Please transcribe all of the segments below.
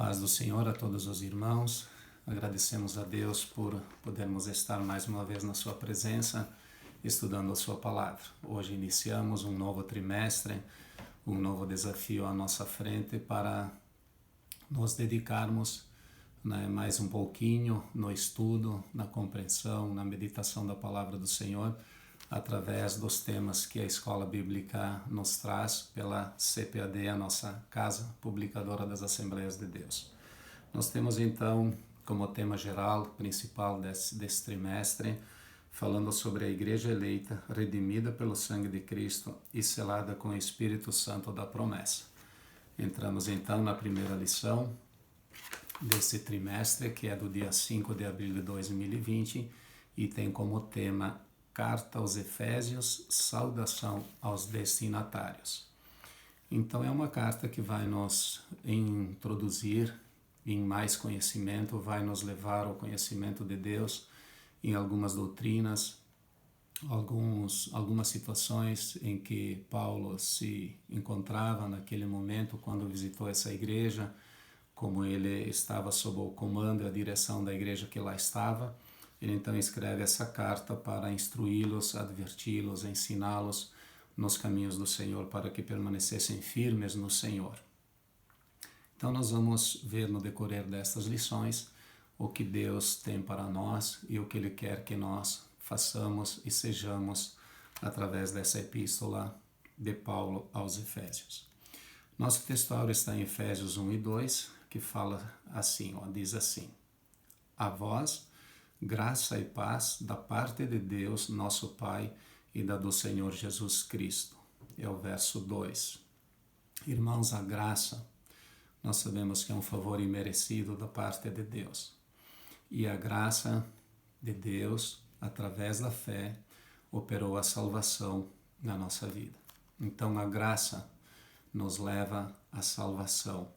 paz do Senhor a todos os irmãos. Agradecemos a Deus por podermos estar mais uma vez na sua presença, estudando a sua palavra. Hoje iniciamos um novo trimestre, um novo desafio à nossa frente para nos dedicarmos mais um pouquinho no estudo, na compreensão, na meditação da palavra do Senhor, através dos temas que a Escola Bíblica nos traz pela CPAD, a nossa Casa Publicadora das Assembleias de Deus. Nós temos então como tema geral, principal desse trimestre, falando sobre a Igreja eleita, redimida pelo sangue de Cristo e selada com o Espírito Santo da promessa. Entramos então na primeira lição desse trimestre, que é do dia 5 de abril de 2020, e tem como tema Carta aos Efésios, saudação aos destinatários. Então é uma carta que vai nos introduzir em mais conhecimento, vai nos levar ao conhecimento de Deus em algumas doutrinas, algumas situações em que Paulo se encontrava naquele momento quando visitou essa igreja, como ele estava sob o comando e a direção da igreja que lá estava. Ele então escreve essa carta para instruí-los, adverti-los, ensiná-los nos caminhos do Senhor para que permanecessem firmes no Senhor. Então nós vamos ver no decorrer destas lições o que Deus tem para nós e o que Ele quer que nós façamos e sejamos através dessa epístola de Paulo aos Efésios. Nosso textuário está em Efésios 1 e 2, que fala assim, diz assim: A vós, graça e paz da parte de Deus, nosso Pai, e da do Senhor Jesus Cristo. É o verso 2. Irmãos, a graça, nós sabemos que é um favor imerecido da parte de Deus. E a graça de Deus, através da fé, operou a salvação na nossa vida. Então a graça nos leva à salvação.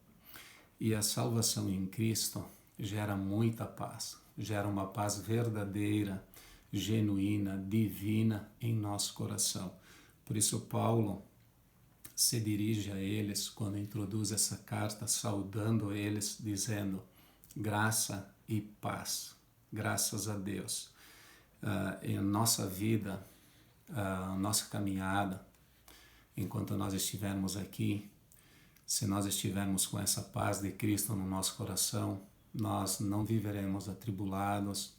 E a salvação em Cristo gera muita paz. Gera uma paz verdadeira, genuína, divina em nosso coração. Por isso Paulo se dirige a eles quando introduz essa carta, saudando eles, dizendo graça e paz. Graças a Deus. Em nossa vida, nossa caminhada, enquanto nós estivermos aqui, se nós estivermos com essa paz de Cristo no nosso coração, nós não viveremos atribulados,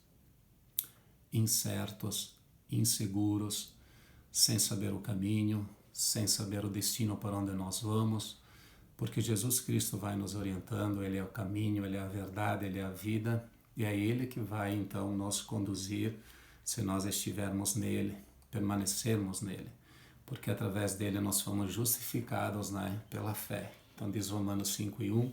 incertos, inseguros, sem saber o caminho, sem saber o destino para onde nós vamos, porque Jesus Cristo vai nos orientando, Ele é o caminho, Ele é a verdade, Ele é a vida, e é Ele que vai então nos conduzir se nós estivermos nele, permanecermos nele, porque através dele nós fomos justificados pela fé. Então diz Romanos 5:1,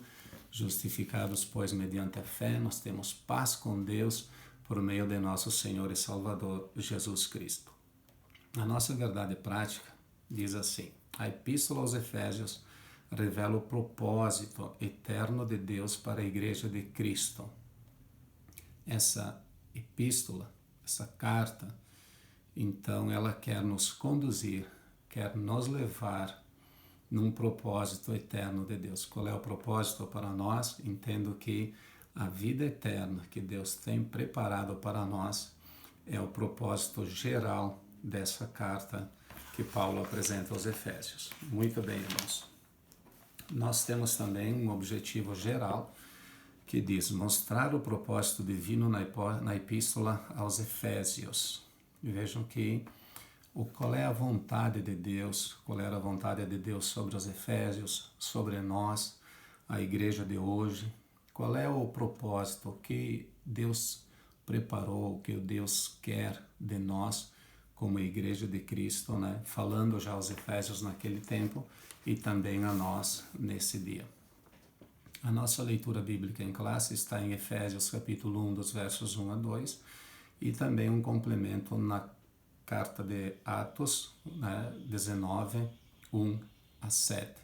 justificados, pois, mediante a fé, nós temos paz com Deus por meio de nosso Senhor e Salvador Jesus Cristo. A nossa verdade prática diz assim: a Epístola aos Efésios revela o propósito eterno de Deus para a Igreja de Cristo. Essa epístola, essa carta, então ela quer nos conduzir, quer nos levar num propósito eterno de Deus. Qual é o propósito para nós? Entendo que a vida eterna que Deus tem preparado para nós é o propósito geral dessa carta que Paulo apresenta aos Efésios. Muito bem, irmãos. Nós temos também um objetivo geral que diz mostrar o propósito divino na epístola aos Efésios. Vejam que qual é a vontade de Deus, qual era a vontade de Deus sobre os Efésios, sobre nós, a igreja de hoje, qual é o propósito que Deus preparou, o que Deus quer de nós como igreja de Cristo, falando já aos Efésios naquele tempo e também a nós nesse dia. A nossa leitura bíblica em classe está em Efésios capítulo 1, dos versos 1 a 2, e também um complemento na carta de Atos, 19, 1 a 7.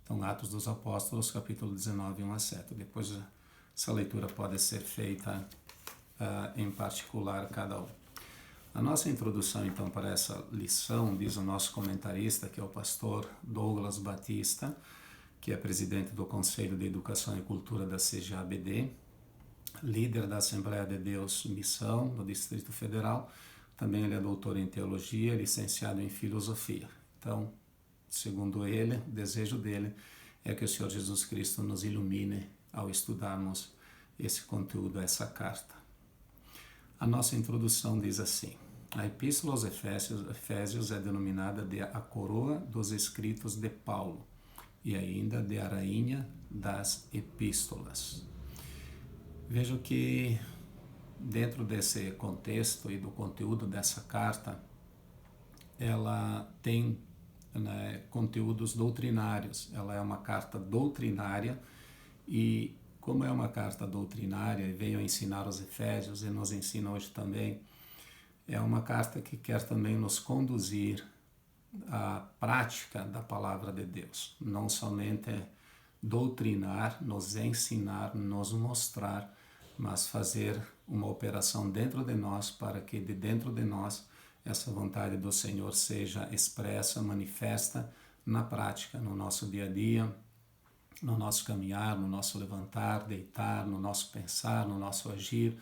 Então, Atos dos Apóstolos, capítulo 19, 1 a 7. Depois, essa leitura pode ser feita em particular cada um. A nossa introdução, então, para essa lição, diz o nosso comentarista, que é o pastor Douglas Batista, que é presidente do Conselho de Educação e Cultura da CGABD, líder da Assembleia de Deus Missão, no Distrito Federal. Também ele é doutor em Teologia, licenciado em Filosofia. Então, segundo ele, o desejo dele é que o Senhor Jesus Cristo nos ilumine ao estudarmos esse conteúdo, essa carta. A nossa introdução diz assim: a Epístola aos Efésios é denominada de a coroa dos escritos de Paulo e ainda de a rainha das epístolas. Vejo que dentro desse contexto e do conteúdo dessa carta, ela tem, né, conteúdos doutrinários. Ela é uma carta doutrinária e, como é uma carta doutrinária e veio ensinar os Efésios e nos ensina hoje também, é uma carta que quer também nos conduzir à prática da palavra de Deus. Não somente doutrinar, nos ensinar, nos mostrar, mas fazer uma operação dentro de nós para que de dentro de nós essa vontade do Senhor seja expressa, manifesta na prática, no nosso dia a dia, no nosso caminhar, no nosso levantar, deitar, no nosso pensar, no nosso agir,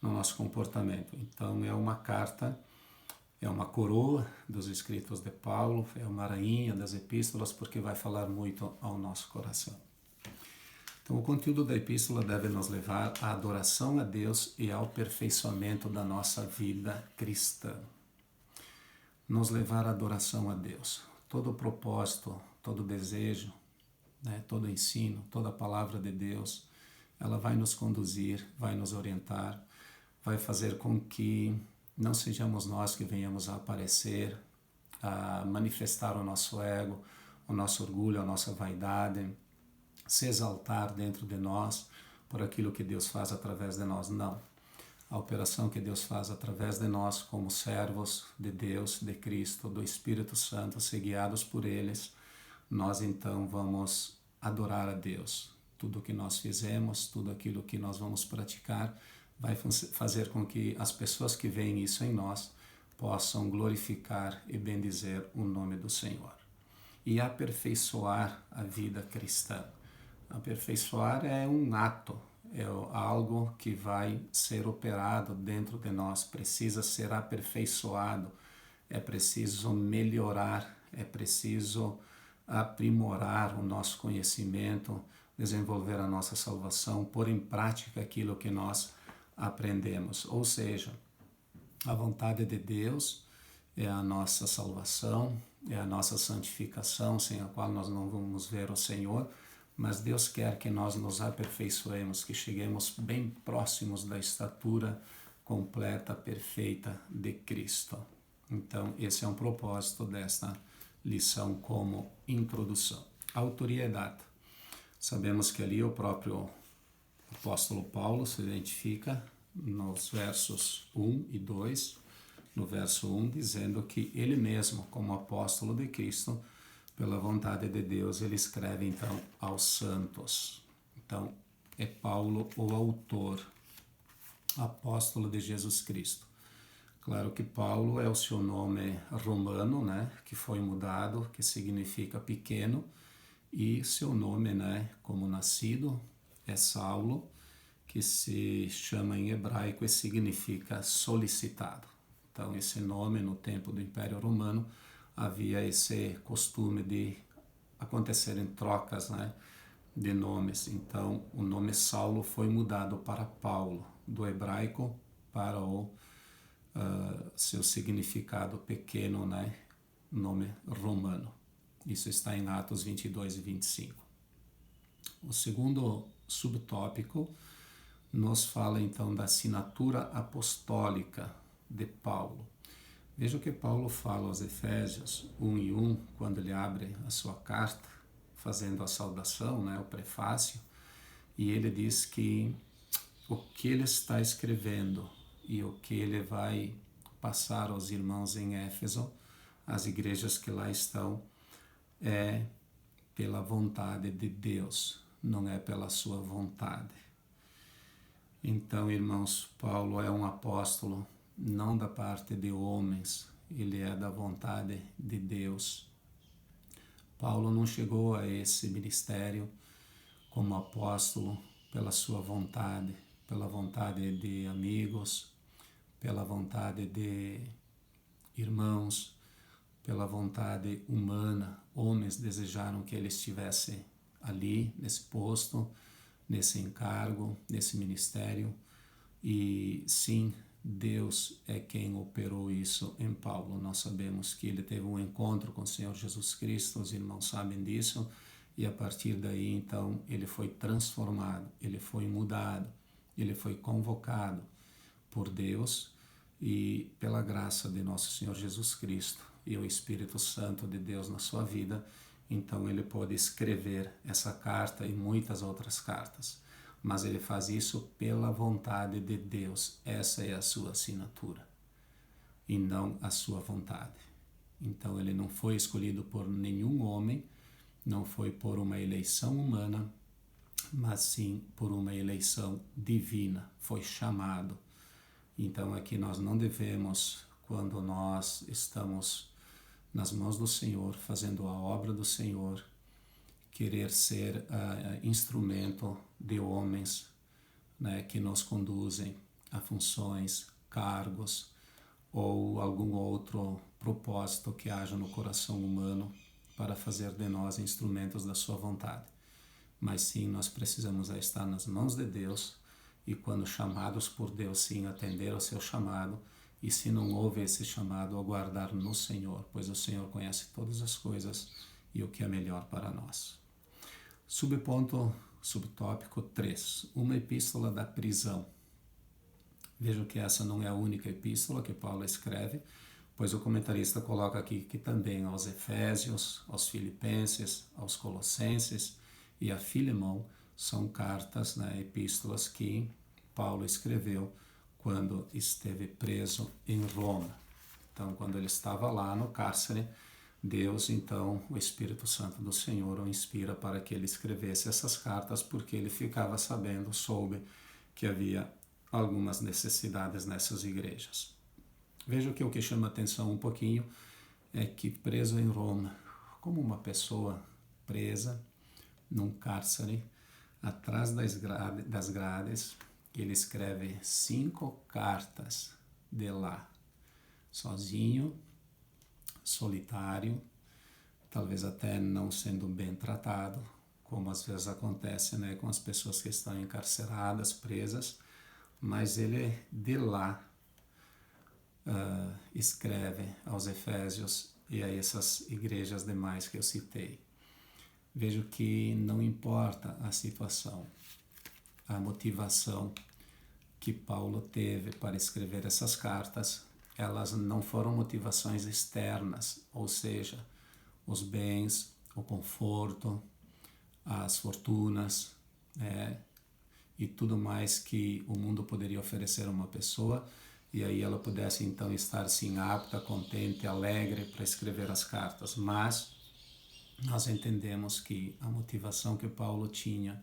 no nosso comportamento. Então é uma carta, é uma coroa dos escritos de Paulo, é uma rainha das epístolas, porque vai falar muito ao nosso coração. Então o conteúdo da epístola deve nos levar à adoração a Deus e ao aperfeiçoamento da nossa vida cristã. Nos levar à adoração a Deus. Todo o propósito, todo o desejo, né, todo o ensino, toda a palavra de Deus, ela vai nos conduzir, vai nos orientar, vai fazer com que não sejamos nós que venhamos a aparecer, a manifestar o nosso ego, o nosso orgulho, a nossa vaidade, se exaltar dentro de nós por aquilo que Deus faz através de nós. Não. A operação que Deus faz através de nós como servos de Deus, de Cristo, do Espírito Santo, se guiados por eles, nós então vamos adorar a Deus. Tudo o que nós fizemos, tudo aquilo que nós vamos praticar, vai fazer com que as pessoas que veem isso em nós possam glorificar e bendizer o nome do Senhor. E aperfeiçoar a vida cristã. Aperfeiçoar é um ato, é algo que vai ser operado dentro de nós, precisa ser aperfeiçoado, é preciso melhorar, é preciso aprimorar o nosso conhecimento, desenvolver a nossa salvação, pôr em prática aquilo que nós aprendemos. Ou seja, a vontade de Deus é a nossa salvação, é a nossa santificação, sem a qual nós não vamos ver o Senhor, mas Deus quer que nós nos aperfeiçoemos, que cheguemos bem próximos da estatura completa, perfeita de Cristo. Então, esse é um propósito desta lição como introdução. Autoria e data. Sabemos que ali o próprio apóstolo Paulo se identifica nos versos 1 e 2, no verso 1, dizendo que ele mesmo, como apóstolo de Cristo, pela vontade de Deus, ele escreve então aos santos. Então, é Paulo o autor, apóstolo de Jesus Cristo. Claro que Paulo é o seu nome romano, né, que foi mudado, que significa pequeno, e seu nome, né, como nascido, é Saulo, que se chama em hebraico e significa solicitado. Então, esse nome, no tempo do Império Romano, havia esse costume de acontecerem trocas, né, de nomes. Então, o nome Saulo foi mudado para Paulo, do hebraico para o seu significado pequeno, né, nome romano. Isso está em Atos 22 e 25. O segundo subtópico nos fala então da assinatura apostólica de Paulo. Veja o que Paulo fala aos Efésios 1 e 1, quando ele abre a sua carta, fazendo a saudação, né, o prefácio, e ele diz que o que ele está escrevendo e o que ele vai passar aos irmãos em Éfeso, as igrejas que lá estão, é pela vontade de Deus, não é pela sua vontade. Então, irmãos, Paulo é um apóstolo não da parte de homens, ele é da vontade de Deus. Paulo não chegou a esse ministério como apóstolo pela sua vontade, pela vontade de amigos, pela vontade de irmãos, pela vontade humana. Homens desejaram que ele estivesse ali, nesse posto, nesse encargo, nesse ministério. E sim, Deus é quem operou isso em Paulo. Nós sabemos que ele teve um encontro com o Senhor Jesus Cristo, os irmãos sabem disso, e a partir daí, então, ele foi transformado, ele foi mudado, ele foi convocado por Deus e pela graça de nosso Senhor Jesus Cristo e o Espírito Santo de Deus na sua vida. Então ele pôde escrever essa carta e muitas outras cartas, mas ele faz isso pela vontade de Deus. Essa é a sua assinatura e não a sua vontade. Então ele não foi escolhido por nenhum homem, não foi por uma eleição humana, mas sim por uma eleição divina. Foi chamado. Então aqui nós não devemos, quando nós estamos nas mãos do Senhor, fazendo a obra do Senhor, querer ser instrumento de homens, né, que nos conduzem a funções, cargos ou algum outro propósito que haja no coração humano para fazer de nós instrumentos da sua vontade. Mas sim, nós precisamos estar nas mãos de Deus e quando chamados por Deus, sim, atender ao seu chamado. E se não houve esse chamado, aguardar no Senhor, pois o Senhor conhece todas as coisas e o que é melhor para nós. Subtópico 3. Uma epístola da prisão. Vejam que essa não é a única epístola que Paulo escreve, pois o comentarista coloca aqui que também aos Efésios, aos Filipenses, aos Colossenses e a Filemão são cartas, né, epístolas que Paulo escreveu quando esteve preso em Roma. Então, quando ele estava lá no cárcere, Deus, então, o Espírito Santo do Senhor o inspira para que ele escrevesse essas cartas, porque ele ficava sabendo, soube que havia algumas necessidades nessas igrejas. Veja que o que chama atenção um pouquinho é que preso em Roma, como uma pessoa presa num cárcere, atrás das grades, ele escreve 5 cartas de lá, sozinho, solitário, talvez até não sendo bem tratado, como às vezes acontece, né, com as pessoas que estão encarceradas, presas, mas ele de lá escreve aos Efésios e a essas igrejas demais que eu citei. Vejo que não importa a situação, a motivação que Paulo teve para escrever essas cartas, elas não foram motivações externas, ou seja, os bens, o conforto, as fortunas, e tudo mais que o mundo poderia oferecer a uma pessoa, e aí ela pudesse então estar sim apta, contente, alegre para escrever as cartas. Mas nós entendemos que a motivação que Paulo tinha,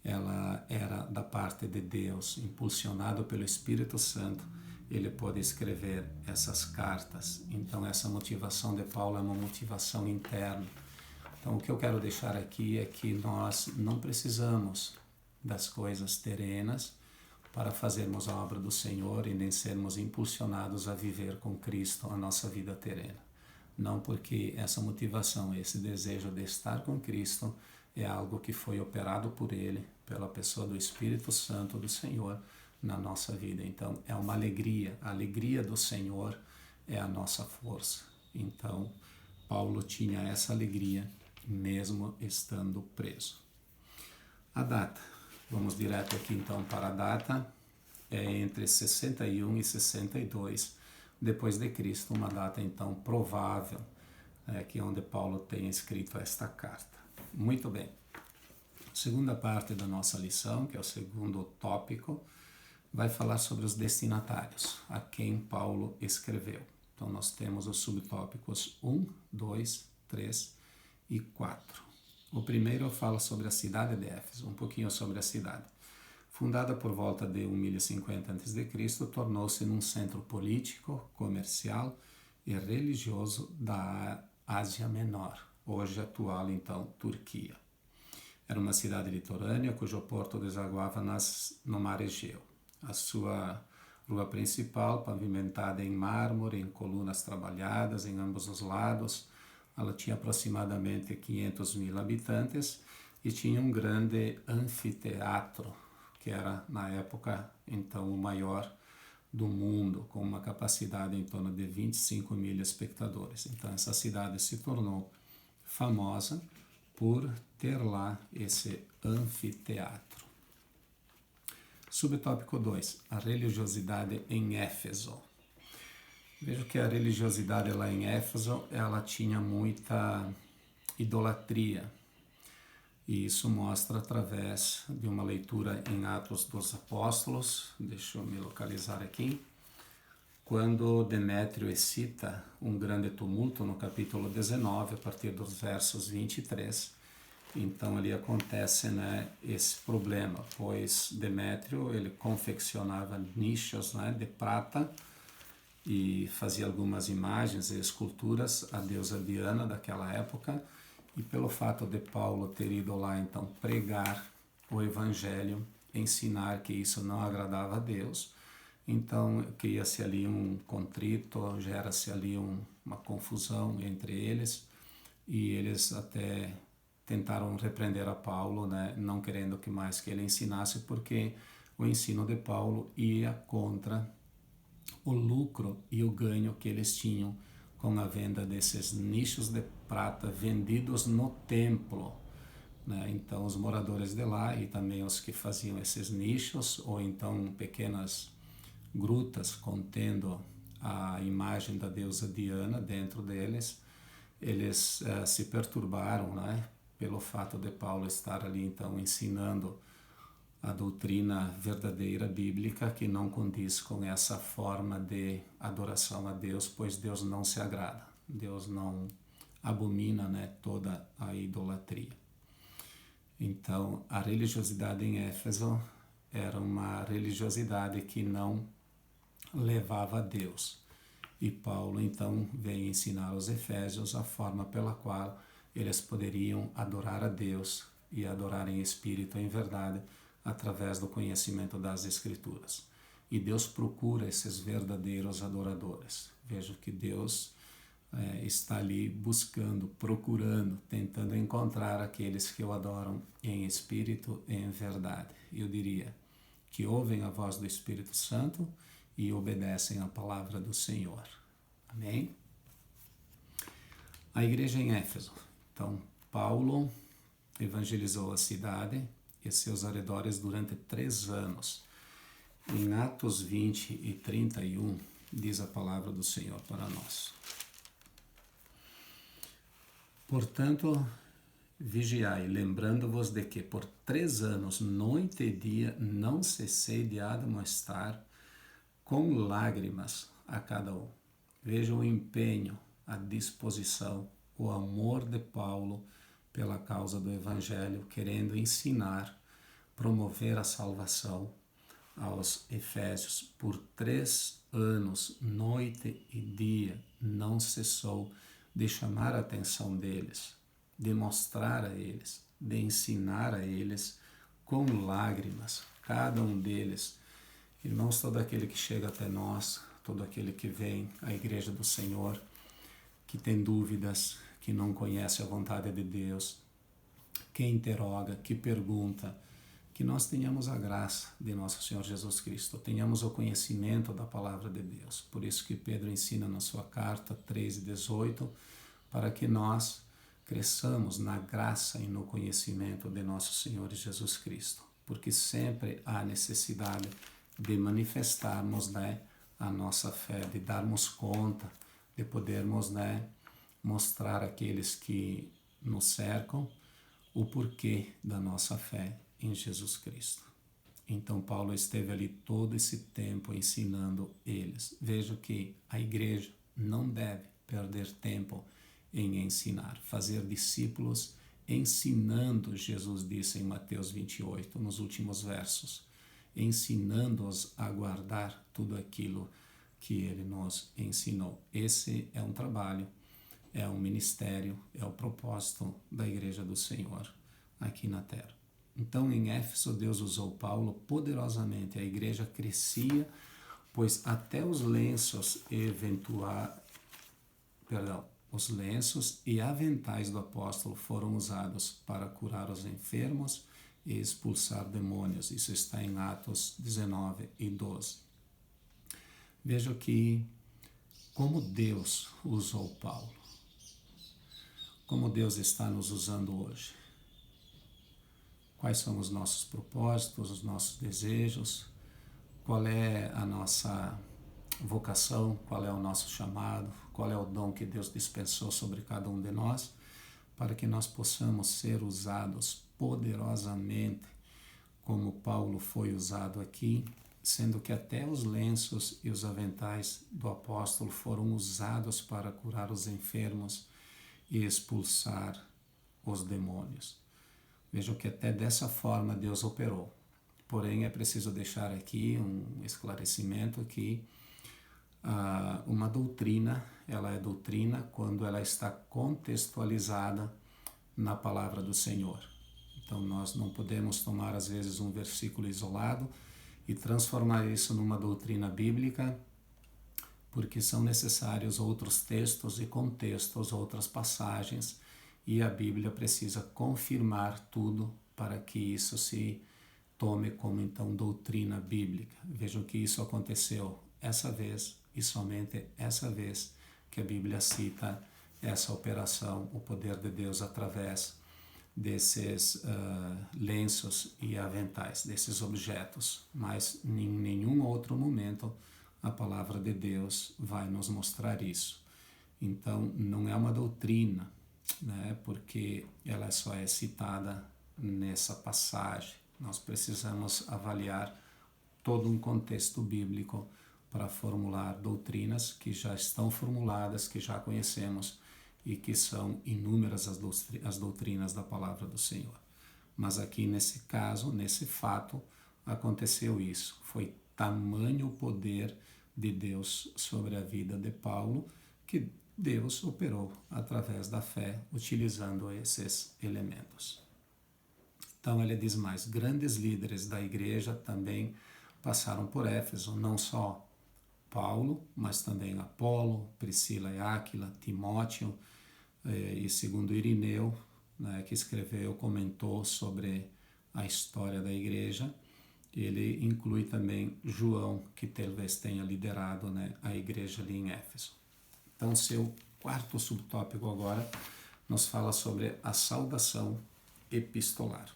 ela era da parte de Deus, impulsionado pelo Espírito Santo, ele pôde escrever essas cartas. Então essa motivação de Paulo é uma motivação interna. Então o que eu quero deixar aqui é que nós não precisamos das coisas terrenas para fazermos a obra do Senhor e nem sermos impulsionados a viver com Cristo a nossa vida terrena. Não, porque essa motivação, esse desejo de estar com Cristo é algo que foi operado por Ele, pela pessoa do Espírito Santo do Senhor na nossa vida. Então é uma alegria, a alegria do Senhor é a nossa força. Então Paulo tinha essa alegria mesmo estando preso. A data, vamos direto aqui então para a data, é entre 61 e 62 depois de Cristo, uma data então provável, que é onde Paulo tenha escrito esta carta. Muito bem. Segunda parte da nossa lição, que é o segundo tópico, vai falar sobre os destinatários, a quem Paulo escreveu. Então nós temos os subtópicos 1, 2, 3 e 4. O primeiro fala sobre a cidade de Éfeso, um pouquinho sobre a cidade. Fundada por volta de 1050 a.C., tornou-se num centro político, comercial e religioso da Ásia Menor. hoje atual, então, Turquia. Era uma cidade litorânea cujo porto desaguava no mar Egeu. A sua rua principal, pavimentada em mármore, em colunas trabalhadas em ambos os lados, ela tinha aproximadamente 500.000 habitantes e tinha um grande anfiteatro, que era, na época, então, o maior do mundo, com uma capacidade em torno de 25.000 espectadores. Então, essa cidade se tornou famosa por ter lá esse anfiteatro. Subtópico 2, a religiosidade em Éfeso. Vejo que a religiosidade lá em Éfeso, ela tinha muita idolatria. E isso mostra através de uma leitura em Atos dos Apóstolos, deixa eu me localizar aqui, quando Demétrio excita um grande tumulto no capítulo 19, a partir dos versos 23. Então ali acontece, esse problema, pois Demétrio ele confeccionava nichos, de prata e fazia algumas imagens e esculturas à deusa Diana daquela época, e pelo fato de Paulo ter ido lá então pregar o evangelho, ensinar que isso não agradava a Deus, então cria-se ali um contrito, gera-se ali uma confusão entre eles, e eles até tentaram repreender a Paulo, não querendo que mais que ele ensinasse, porque o ensino de Paulo ia contra o lucro e o ganho que eles tinham com a venda desses nichos de prata vendidos no templo. Então os moradores de lá e também os que faziam esses nichos, ou então pequenas grutas contendo a imagem da deusa Diana dentro deles, eles se perturbaram, pelo fato de Paulo estar ali então ensinando a doutrina verdadeira bíblica, que não condiz com essa forma de adoração a Deus, pois Deus não se agrada, Deus não abomina, toda a idolatria. Então a religiosidade em Éfeso era uma religiosidade que não levava a Deus, e Paulo então vem ensinar aos efésios a forma pela qual eles poderiam adorar a Deus e adorar em espírito e em verdade, através do conhecimento das Escrituras. E Deus procura esses verdadeiros adoradores. Vejo que Deus está ali buscando, procurando, tentando encontrar aqueles que o adoram em espírito e em verdade. Eu diria que ouvem a voz do Espírito Santo e obedecem à palavra do Senhor. Amém? A igreja em Éfeso. Então, Paulo evangelizou a cidade e seus arredores durante 3 anos. Em Atos 20 e 31, diz a palavra do Senhor para nós. Portanto, vigiai, lembrando-vos de que por 3 anos, noite e dia, não cessei de admoestar com lágrimas a cada um. Veja o empenho, a disposição, o amor de Paulo pela causa do Evangelho, querendo ensinar, promover a salvação aos Efésios. Por 3 anos, noite e dia, não cessou de chamar a atenção deles, de mostrar a eles, de ensinar a eles com lágrimas, cada um deles. Irmãos, todo aquele que chega até nós, todo aquele que vem à igreja do Senhor, que tem dúvidas, que não conhece a vontade de Deus, que interroga, que pergunta, que nós tenhamos a graça de nosso Senhor Jesus Cristo, tenhamos o conhecimento da palavra de Deus. Por isso que Pedro ensina na sua carta 3:18, para que nós cresçamos na graça e no conhecimento de nosso Senhor Jesus Cristo, porque sempre há necessidade de manifestarmos, a nossa fé, de darmos conta, de podermos, mostrar àqueles que nos cercam o porquê da nossa fé em Jesus Cristo. Então Paulo esteve ali todo esse tempo ensinando eles. Veja que a igreja não deve perder tempo em ensinar, fazer discípulos ensinando, Jesus disse em Mateus 28, nos últimos versos, ensinando-os a guardar tudo aquilo que ele nos ensinou. Esse é um trabalho é o ministério, é o propósito da Igreja do Senhor aqui na terra. Então, em Éfeso, Deus usou Paulo poderosamente. A igreja crescia, pois até os lenços os lenços e aventais do apóstolo foram usados para curar os enfermos e expulsar demônios. Isso está em Atos 19 e 12. Veja que como Deus usou Paulo, como Deus está nos usando hoje. Quais são os nossos propósitos, os nossos desejos, qual é a nossa vocação, qual é o nosso chamado, qual é o dom que Deus dispensou sobre cada um de nós, para que nós possamos ser usados poderosamente, como Paulo foi usado aqui, sendo que até os lenços e os aventais do apóstolo foram usados para curar os enfermos e expulsar os demônios. Vejam que até dessa forma Deus operou. Porém, é preciso deixar aqui um esclarecimento que uma doutrina, ela é doutrina quando ela está contextualizada na palavra do Senhor. Então, nós não podemos tomar, às vezes, um versículo isolado e transformar isso numa doutrina bíblica, porque são necessários outros textos e contextos, outras passagens, e a Bíblia precisa confirmar tudo para que isso se tome como, então, doutrina bíblica. Vejam que isso aconteceu essa vez e somente essa vez que a Bíblia cita essa operação, o poder de Deus através desses lenços e aventais, desses objetos. Mas em nenhum outro momento a palavra de Deus vai nos mostrar isso. Então, não é uma doutrina, né, porque ela só é citada nessa passagem. Nós precisamos avaliar todo um contexto bíblico para formular doutrinas que já estão formuladas, que já conhecemos e que são inúmeras as doutrinas da palavra do Senhor. Mas aqui nesse caso, nesse fato, aconteceu isso. Foi tamanho o poder de Deus sobre a vida de Paulo que Deus operou através da fé, utilizando esses elementos. Então ele diz mais, grandes líderes da igreja também passaram por Éfeso, não só Paulo, mas também Apolo, Priscila e Áquila, Timóteo, e segundo Irineu, né, que escreveu, comentou sobre a história da igreja. Ele inclui também João, que talvez tenha liderado, né, a igreja ali em Éfeso. Então, seu quarto subtópico agora nos fala sobre a saudação epistolar.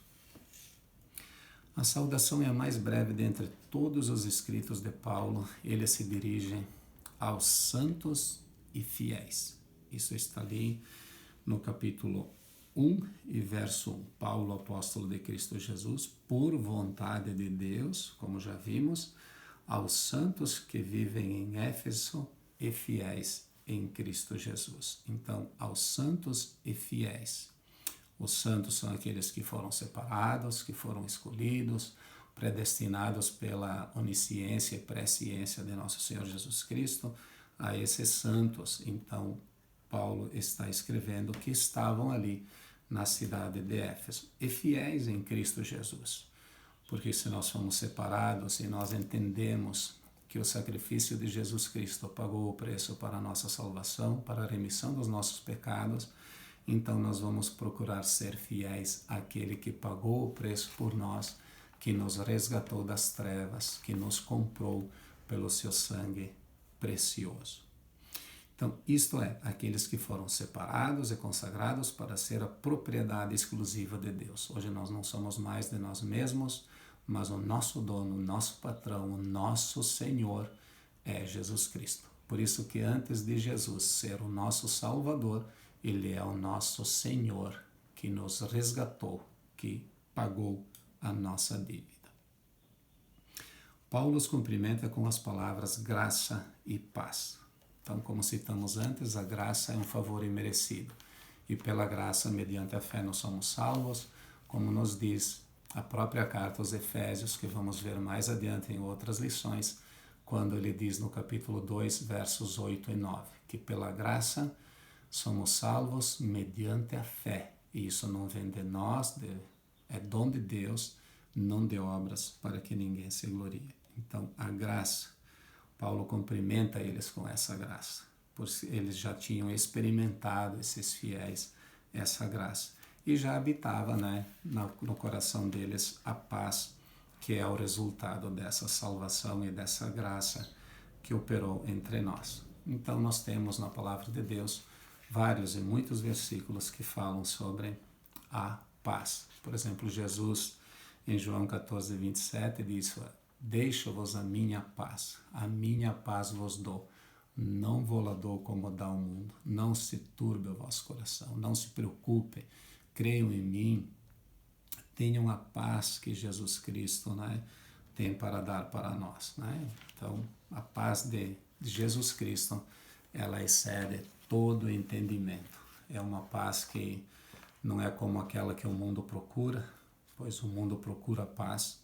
A saudação é a mais breve dentre todos os escritos de Paulo. Ele se dirige aos santos e fiéis. Isso está ali no capítulo 1 e verso 1. Paulo, apóstolo de Cristo Jesus, por vontade de Deus, como já vimos, aos santos que vivem em Éfeso e fiéis em Cristo Jesus. Então, aos santos e fiéis. Os santos são aqueles que foram separados, que foram escolhidos, predestinados pela onisciência e presciência de nosso Senhor Jesus Cristo. A esses santos, então, Paulo está escrevendo que estavam ali na cidade de Éfeso e fiéis em Cristo Jesus. Porque se nós fomos separados, se nós entendemos que o sacrifício de Jesus Cristo pagou o preço para a nossa salvação, para a remissão dos nossos pecados, então nós vamos procurar ser fiéis àquele que pagou o preço por nós, que nos resgatou das trevas, que nos comprou pelo seu sangue precioso. Então, isto é, aqueles que foram separados e consagrados para ser a propriedade exclusiva de Deus. Hoje nós não somos mais de nós mesmos, mas o nosso dono, o nosso patrão, o nosso Senhor é Jesus Cristo. Por isso que antes de Jesus ser o nosso Salvador, Ele é o nosso Senhor, que nos resgatou, que pagou a nossa dívida. Paulo os cumprimenta com as palavras graça e paz. Então, como citamos antes, a graça é um favor imerecido. E pela graça, mediante a fé, nós somos salvos, como nos diz a própria carta aos Efésios, que vamos ver mais adiante em outras lições, quando ele diz no capítulo 2, versos 8 e 9, que pela graça Somos salvos mediante a fé. E isso não vem de nós, é dom de Deus, não de obras, para que ninguém se glorie. Então, a graça, Paulo cumprimenta eles com essa graça, pois eles já tinham experimentado, esses fiéis, essa graça. E já habitava, né, no coração deles a paz, que é o resultado dessa salvação e dessa graça que operou entre nós. Então, nós temos na palavra de Deus vários e muitos versículos que falam sobre a paz. Por exemplo, Jesus, em João 14, 27, diz: deixo-vos a minha paz vos dou. Não vou-la dou como dá o mundo. Não se turbe o vosso coração, não se preocupe, creiam em mim, tenham a paz que Jesus Cristo, né, tem para dar para nós. Né? Então, a paz de Jesus Cristo, ela excede todo o entendimento. É uma paz que não é como aquela que o mundo procura, pois o mundo procura paz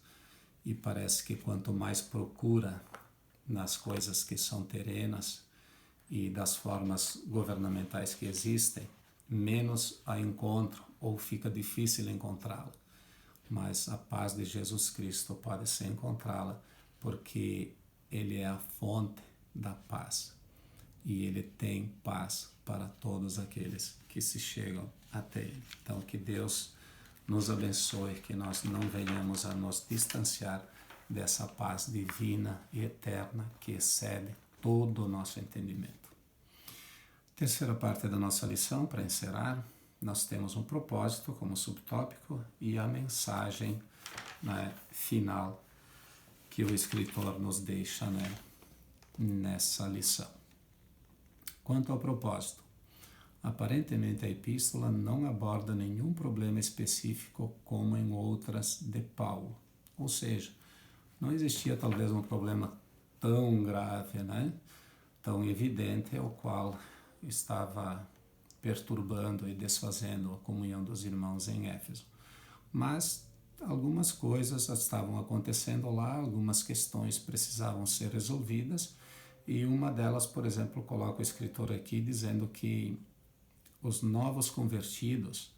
e parece que quanto mais procura nas coisas que são terrenas e das formas governamentais que existem, menos a encontro ou fica difícil encontrá-la. Mas a paz de Jesus Cristo pode ser encontrá-la porque Ele é a fonte da paz. E Ele tem paz para todos aqueles que se chegam até Ele. Então, que Deus nos abençoe, que nós não venhamos a nos distanciar dessa paz divina e eterna que excede todo o nosso entendimento. Terceira parte da nossa lição, para encerrar, nós temos um propósito como subtópico e a mensagem, né, final que o escritor nos deixa, né, nessa lição. Quanto ao propósito, aparentemente a epístola não aborda nenhum problema específico como em outras de Paulo. Ou seja, não existia talvez um problema tão grave, né? Tão evidente, o qual estava perturbando e desfazendo a comunhão dos irmãos em Éfeso. Mas algumas coisas estavam acontecendo lá, algumas questões precisavam ser resolvidas, e uma delas, por exemplo, coloca o escritor aqui dizendo que os novos convertidos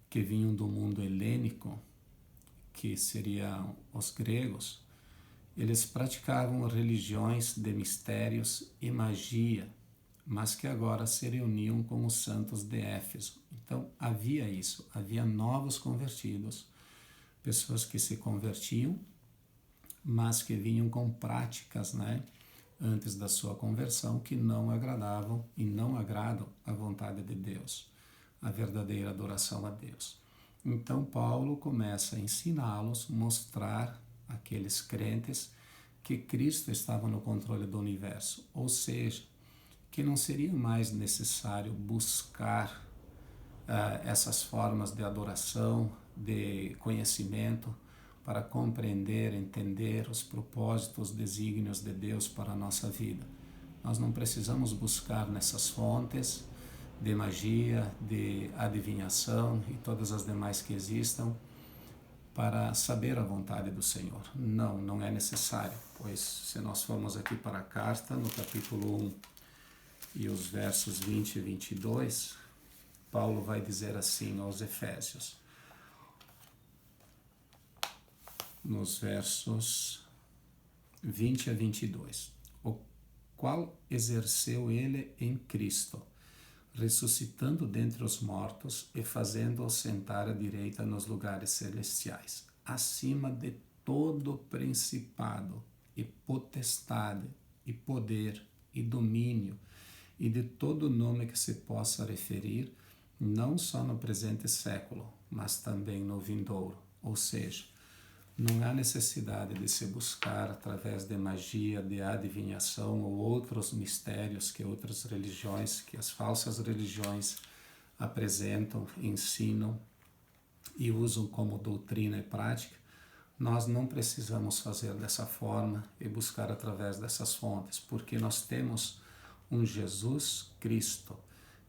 que vinham do mundo helênico, que seriam os gregos, eles praticavam religiões de mistérios e magia, mas que agora se reuniam com os santos de Éfeso. Então havia isso, havia novos convertidos, pessoas que se convertiam, mas que vinham com práticas, né, antes da sua conversão, que não agradavam e não agradam a vontade de Deus, a verdadeira adoração a Deus. Então Paulo começa a ensiná-los, mostrar àqueles crentes que Cristo estava no controle do universo, ou seja, que não seria mais necessário buscar essas formas de adoração, de conhecimento, para compreender, entender os propósitos, desígnios de Deus para a nossa vida. Nós não precisamos buscar nessas fontes de magia, de adivinhação e todas as demais que existam para saber a vontade do Senhor. Não, não é necessário, pois se nós formos aqui para a carta, no capítulo 1 e os versos 20 e 22, Paulo vai dizer assim aos Efésios, nos versos 20 a 22, o qual exerceu ele em Cristo, ressuscitando dentre os mortos e fazendo-o sentar à direita nos lugares celestiais, acima de todo principado e potestade e poder e domínio e de todo nome que se possa referir, não só no presente século, mas também no vindouro. Ou seja, não há necessidade de se buscar através de magia, de adivinhação ou outros mistérios que outras religiões, que as falsas religiões apresentam, ensinam e usam como doutrina e prática. Nós não precisamos fazer dessa forma e buscar através dessas fontes, porque nós temos um Jesus Cristo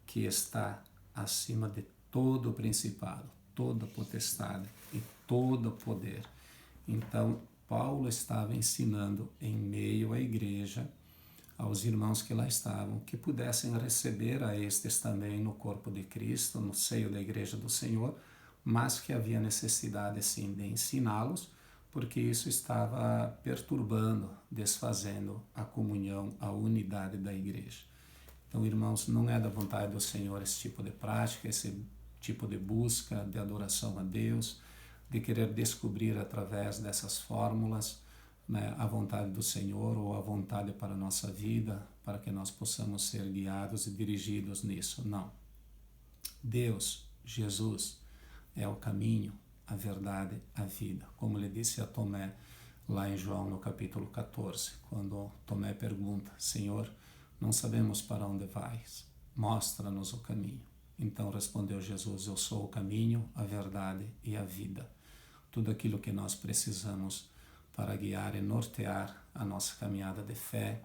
que está acima de todo principado, toda potestade e todo poder. Então, Paulo estava ensinando em meio à igreja aos irmãos que lá estavam, que pudessem receber a estes também no corpo de Cristo, no seio da Igreja do Senhor, mas que havia necessidade sim de ensiná-los, porque isso estava perturbando, desfazendo a comunhão, a unidade da Igreja. Então, irmãos, não é da vontade do Senhor esse tipo de prática, esse tipo de busca, de adoração a Deus, de querer descobrir através dessas fórmulas, né, a vontade do Senhor ou a vontade para a nossa vida, para que nós possamos ser guiados e dirigidos nisso. Não. Deus, Jesus, é o caminho, a verdade, a vida. Como ele disse a Tomé lá em João no capítulo 14, quando Tomé pergunta: Senhor, não sabemos para onde vais, mostra-nos o caminho. Então respondeu Jesus: eu sou o caminho, a verdade e a vida. Tudo aquilo que nós precisamos para guiar e nortear a nossa caminhada de fé,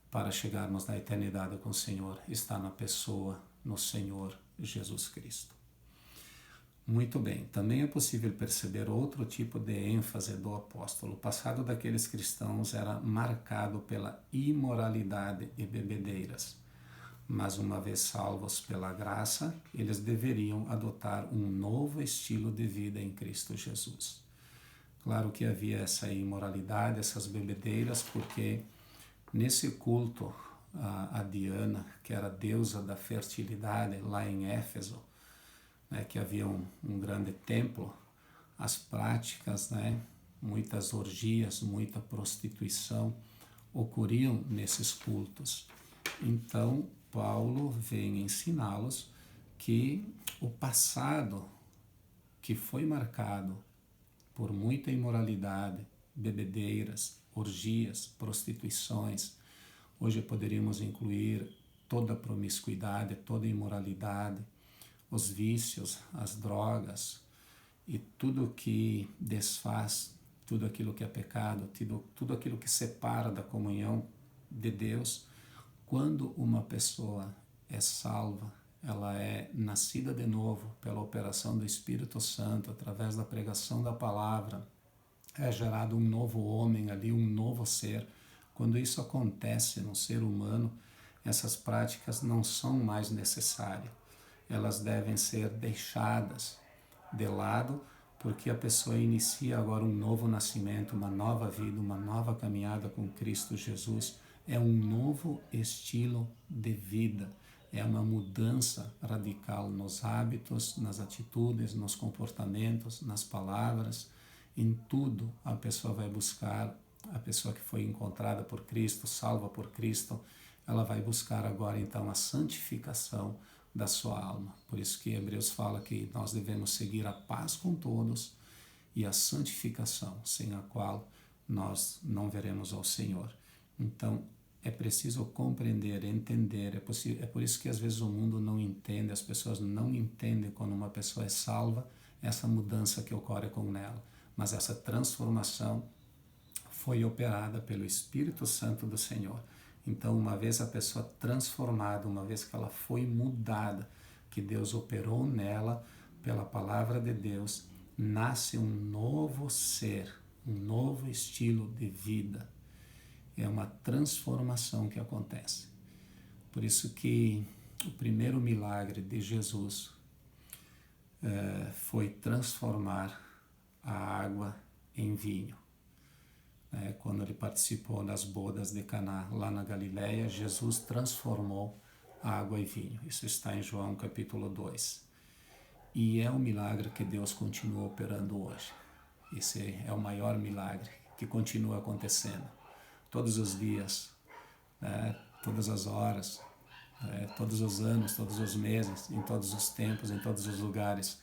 para chegarmos na eternidade com o Senhor, está na pessoa, no Senhor Jesus Cristo. Muito bem, também é possível perceber outro tipo de ênfase do apóstolo. O passado daqueles cristãos era marcado pela imoralidade e bebedeiras, mas uma vez salvos pela graça, eles deveriam adotar um novo estilo de vida em Cristo Jesus. Claro que havia essa imoralidade, essas bebedeiras, porque nesse culto a Diana, que era a deusa da fertilidade, lá em Éfeso, né, que havia um grande templo, as práticas, né, muitas orgias, muita prostituição ocorriam nesses cultos. Então, Paulo vem ensiná-los que o passado, que foi marcado por muita imoralidade, bebedeiras, orgias, prostituições, hoje poderíamos incluir toda a promiscuidade, toda a imoralidade, os vícios, as drogas e tudo que desfaz, tudo aquilo que é pecado, tudo aquilo que separa da comunhão de Deus. Quando uma pessoa é salva, ela é nascida de novo pela operação do Espírito Santo, através da pregação da palavra, é gerado um novo homem ali, um novo ser. Quando isso acontece no ser humano, essas práticas não são mais necessárias. Elas devem ser deixadas de lado, porque a pessoa inicia agora um novo nascimento, uma nova vida, uma nova caminhada com Cristo Jesus. É um novo estilo de vida, é uma mudança radical nos hábitos, nas atitudes, nos comportamentos, nas palavras, em tudo a pessoa vai buscar, a pessoa que foi encontrada por Cristo, salva por Cristo, ela vai buscar agora então a santificação da sua alma. Por isso que Hebreus fala que nós devemos seguir a paz com todos e a santificação, sem a qual nós não veremos ao Senhor. Então, é preciso compreender, entender, é por isso que às vezes o mundo não entende, as pessoas não entendem quando uma pessoa é salva, essa mudança que ocorre com ela. Mas essa transformação foi operada pelo Espírito Santo do Senhor. Então, uma vez a pessoa transformada, uma vez que ela foi mudada, que Deus operou nela, pela palavra de Deus, nasce um novo ser, um novo estilo de vida. É uma transformação que acontece. Por isso que o primeiro milagre de Jesus foi transformar a água em vinho. Quando ele participou das bodas de Caná, lá na Galileia, Jesus transformou a água em vinho. Isso está em João capítulo 2. E é um milagre que Deus continua operando hoje. Esse é o maior milagre que continua acontecendo. Todos os dias, todas as horas, todos os anos, todos os meses, em todos os tempos, em todos os lugares,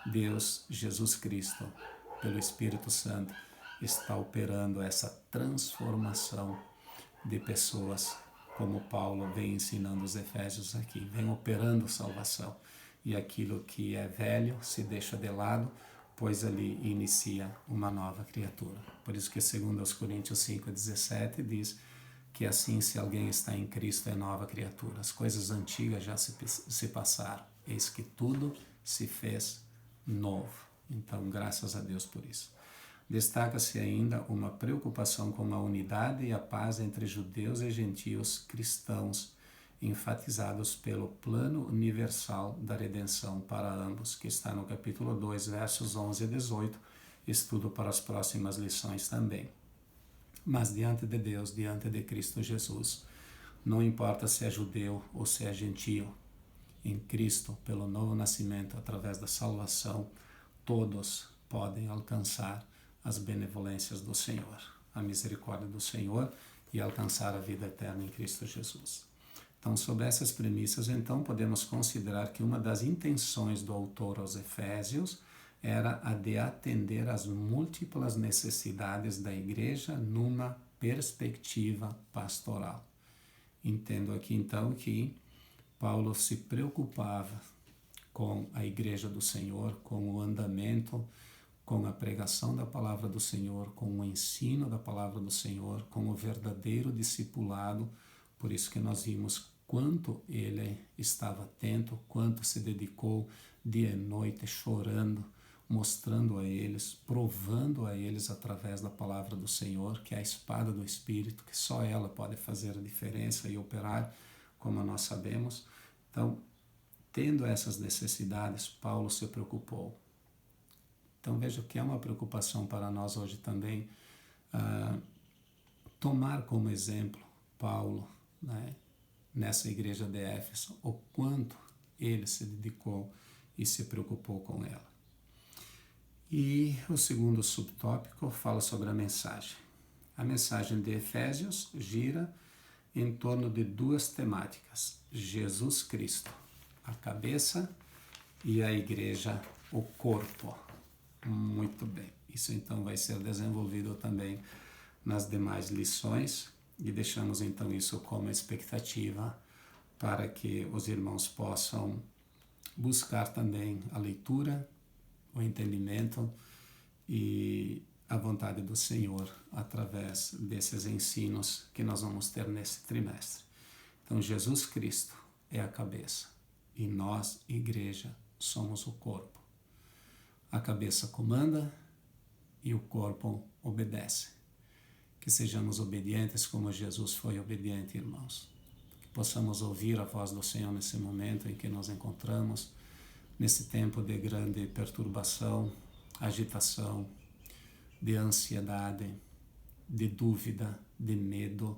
Deus, Jesus Cristo, pelo Espírito Santo, está operando essa transformação de pessoas, como Paulo vem ensinando os Efésios aqui, vem operando salvação. E aquilo que é velho se deixa de lado, pois ali inicia uma nova criatura. Por isso que 2 Coríntios 5,17 diz que assim, se alguém está em Cristo, é nova criatura. As coisas antigas já se passaram, eis que tudo se fez novo. Então, graças a Deus por isso. Destaca-se ainda uma preocupação com a unidade e a paz entre judeus e gentios cristãos, enfatizados pelo plano universal da redenção para ambos, que está no capítulo 2, versos 11 e 18, estudo para as próximas lições também. Mas diante de Deus, diante de Cristo Jesus, não importa se é judeu ou se é gentio, em Cristo, pelo novo nascimento, através da salvação, todos podem alcançar as benevolências do Senhor, a misericórdia do Senhor e alcançar a vida eterna em Cristo Jesus. Então, sob essas premissas, então, podemos considerar que uma das intenções do autor aos Efésios era a de atender às múltiplas necessidades da igreja numa perspectiva pastoral. Entendo aqui, então, que Paulo se preocupava com a igreja do Senhor, com o andamento, com a pregação da palavra do Senhor, com o ensino da palavra do Senhor, com o verdadeiro discipulado. Por isso que nós vimos quanto ele estava atento, quanto se dedicou dia e noite chorando, mostrando a eles, provando a eles através da palavra do Senhor, que é a espada do Espírito, que só ela pode fazer a diferença e operar, como nós sabemos. Então, tendo essas necessidades, Paulo se preocupou. Então veja que é uma preocupação para nós hoje também tomar como exemplo Paulo, né, nessa igreja de Éfeso, o quanto ele se dedicou e se preocupou com ela. E o segundo subtópico fala sobre a mensagem. A mensagem de Efésios gira em torno de duas temáticas: Jesus Cristo, a cabeça, e a igreja, o corpo. Muito bem. Isso então vai ser desenvolvido também nas demais lições e deixamos então isso como expectativa para que os irmãos possam buscar também a leitura, o entendimento e a vontade do Senhor através desses ensinos que nós vamos ter nesse trimestre. Então, Jesus Cristo é a cabeça e nós, igreja, somos o corpo. A cabeça comanda e o corpo obedece. Que sejamos obedientes como Jesus foi obediente, irmãos. Que possamos ouvir a voz do Senhor nesse momento em que nos encontramos, nesse tempo de grande perturbação, agitação, de ansiedade, de dúvida, de medo,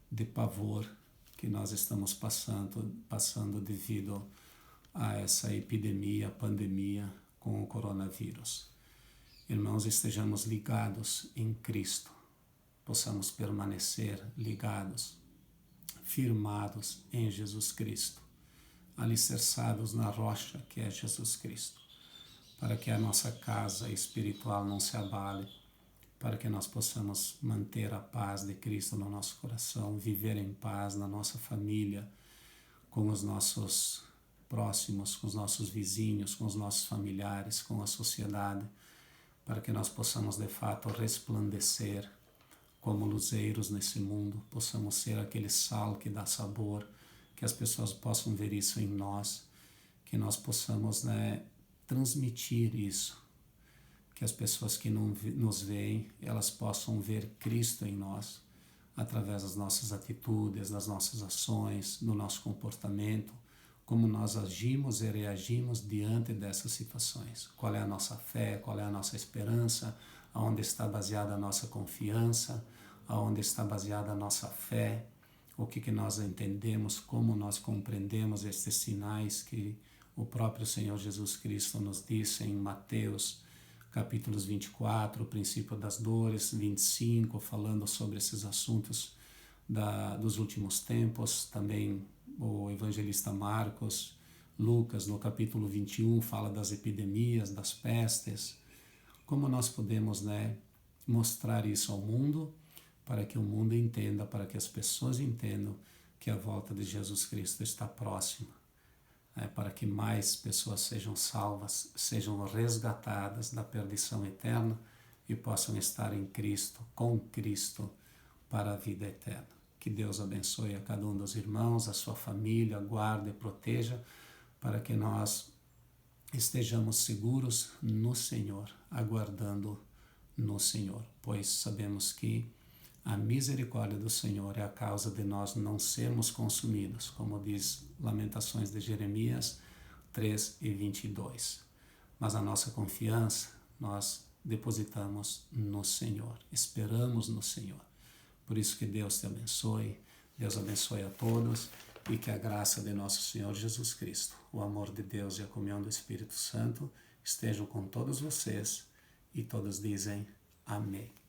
de pavor que nós estamos passando devido a essa epidemia, pandemia com o coronavírus. Irmãos, estejamos ligados em Cristo, possamos permanecer ligados, firmados em Jesus Cristo, alicerçados na rocha que é Jesus Cristo, para que a nossa casa espiritual não se abale, para que nós possamos manter a paz de Cristo no nosso coração, viver em paz na nossa família, com os nossos próximos, com os nossos vizinhos, com os nossos familiares, com a sociedade, para que nós possamos de fato resplandecer como luzeiros nesse mundo, possamos ser aquele sal que dá sabor, que as pessoas possam ver isso em nós, que nós possamos, transmitir isso, que as pessoas que não nos veem, elas possam ver Cristo em nós, através das nossas atitudes, das nossas ações, do nosso comportamento, como nós agimos e reagimos diante dessas situações. Qual é a nossa fé, qual é a nossa esperança, aonde está baseada a nossa confiança, aonde está baseada a nossa fé, o que nós entendemos, como nós compreendemos estes sinais que o próprio Senhor Jesus Cristo nos disse em Mateus, capítulos 24, o princípio das dores, 25, falando sobre esses assuntos dos últimos tempos. Também o evangelista Marcos, Lucas, no capítulo 21, fala das epidemias, das pestes. Como nós podemos, mostrar isso ao mundo, para que o mundo entenda, para que as pessoas entendam que a volta de Jesus Cristo está próxima, para que mais pessoas sejam salvas, sejam resgatadas da perdição eterna e possam estar em Cristo, com Cristo, para a vida eterna. Que Deus abençoe a cada um dos irmãos, a sua família, guarde e proteja, para que nós estejamos seguros no Senhor, aguardando no Senhor, pois sabemos que a misericórdia do Senhor é a causa de nós não sermos consumidos, como diz Lamentações de Jeremias 3:22. Mas a nossa confiança nós depositamos no Senhor, esperamos no Senhor. Por isso que Deus te abençoe, Deus abençoe a todos e que a graça de nosso Senhor Jesus Cristo, o amor de Deus e a comunhão do Espírito Santo estejam com todos vocês e todos dizem amém.